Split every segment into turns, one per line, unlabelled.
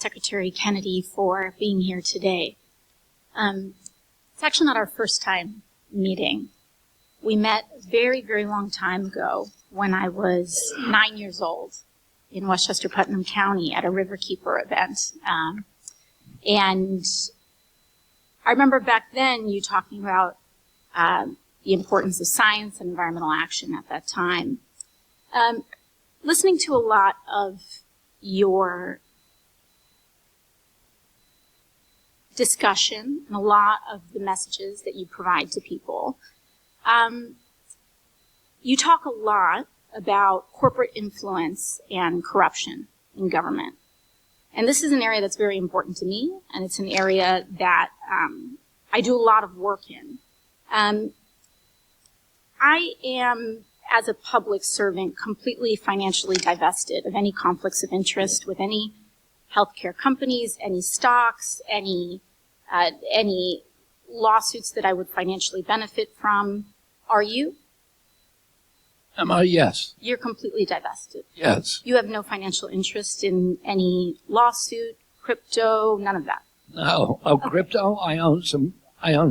Secretary Kennedy for being here today. It's actually not our first time meeting. We met a very, very long time ago when I was 9 years old in Westchester Putnam County at a Riverkeeper event. And I remember back then you talking about the importance of science and environmental action at that time. Listening to a lot of your discussion and a lot of the messages that you provide to people, you talk a lot about corporate influence and corruption in government. And this is an area that's very important to me, and it's an area that I do a lot of work in. I am, as a public servant, completely financially divested of any conflicts of interest with any healthcare companies, any stocks, any lawsuits that I would financially benefit from. Are you?
Am I? Yes.
You're completely divested.
Yes.
You have no financial interest in any lawsuit, crypto, none of that.
No. Oh, okay. Crypto? I own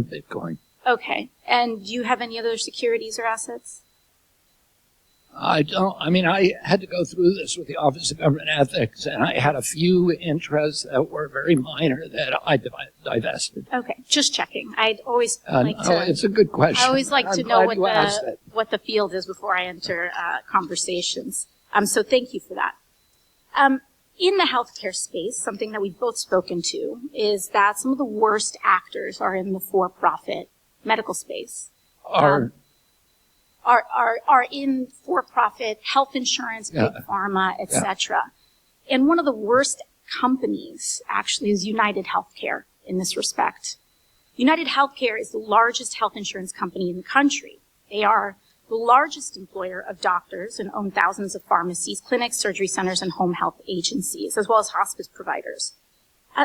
Bitcoin.
Okay. And do you have any other securities or assets?
I don't. I mean, I had to go through this with the Office of Government Ethics, and I had a few interests that were very minor that I divested.
Okay, just checking. I'd always like to.
Oh, it's a good question.
I always like to know what the field is before I enter conversations. So thank you for that. In the healthcare space, something that we've both spoken to is that some of the worst actors are in the for-profit medical space. Are in for-profit health insurance, big pharma, etc. And one of the worst companies actually is UnitedHealth in this respect. UnitedHealth is the largest health insurance company in the country. They are the largest employer of doctors and own thousands of pharmacies, clinics, surgery centers, and home health agencies, as well as hospice providers.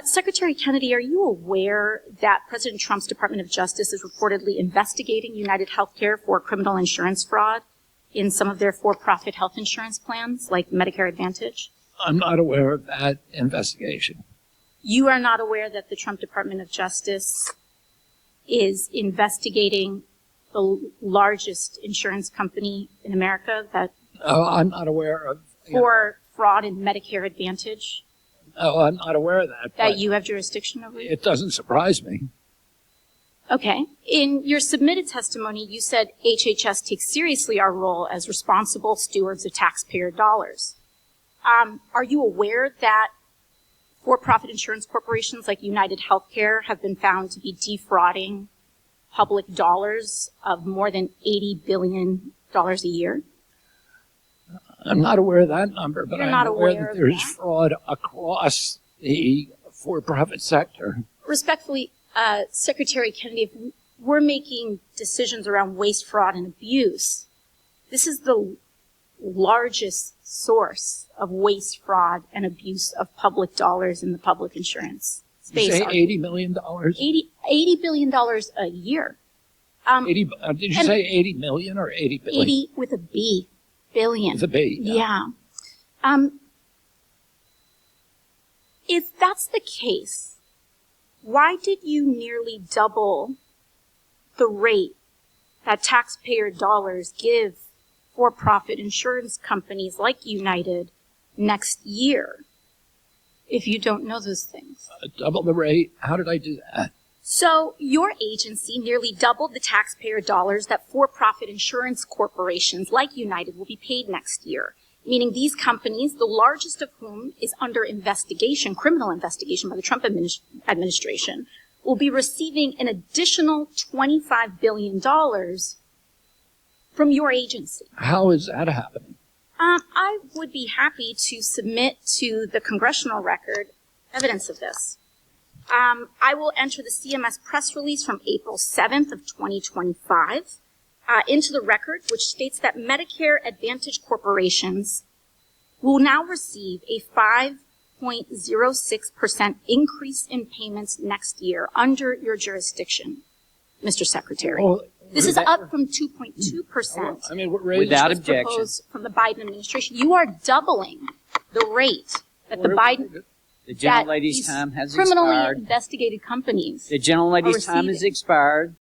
Secretary Kennedy, are you aware that President Trump's Department of Justice is reportedly investigating UnitedHealth for criminal insurance fraud in some of their for-profit health insurance plans, like Medicare Advantage?
I'm not aware of that investigation.
You are not aware that the Trump Department of Justice is investigating the largest insurance company in America that
I'm not aware of.
For fraud in Medicare Advantage?
No, I'm not aware of that.
That you have jurisdiction over?
It doesn't surprise me.
Okay. In your submitted testimony, you said HHS takes seriously our role as responsible stewards of taxpayer dollars. Are you aware that for-profit insurance corporations like UnitedHealth have been found to be defrauding public dollars of more than $80 billion a year?
I'm not aware of that number, but I'm aware that there's fraud across the for-profit sector.
Respectfully, Secretary Kennedy, if we're making decisions around waste, fraud, and abuse, this is the largest source of waste, fraud, and abuse of public dollars in the public insurance space.
Did you say $80 million?
$80 billion a year.
Did you say 80 million or 80 billion?
80 with a B. Billion.
With a B.
Yeah. If that's the case, why did you nearly double the rate that taxpayer dollars give for-profit insurance companies like United next year, if you don't know those things?
Double the rate? How did I do that?
So your agency nearly doubled the taxpayer dollars that for-profit insurance corporations like United will be paid next year, meaning these companies, the largest of whom is under investigation, criminal investigation by the Trump administration, will be receiving an additional $25 billion from your agency.
How is that happening?
I would be happy to submit to the congressional record evidence of this. I will enter the CMS press release from April 7th of 2025 into the record, which states that Medicare Advantage corporations will now receive a 5.06% increase in payments next year under your jurisdiction, Mr. Secretary.
Well,
this is up from 2.2%.
I mean, we're
without objection
proposed from the Biden administration. You are doubling the rate that the Biden.
The
that
gentlelady's
these
time has
criminally
expired.
investigated companies
The gentlelady's time has
receiving.
expired.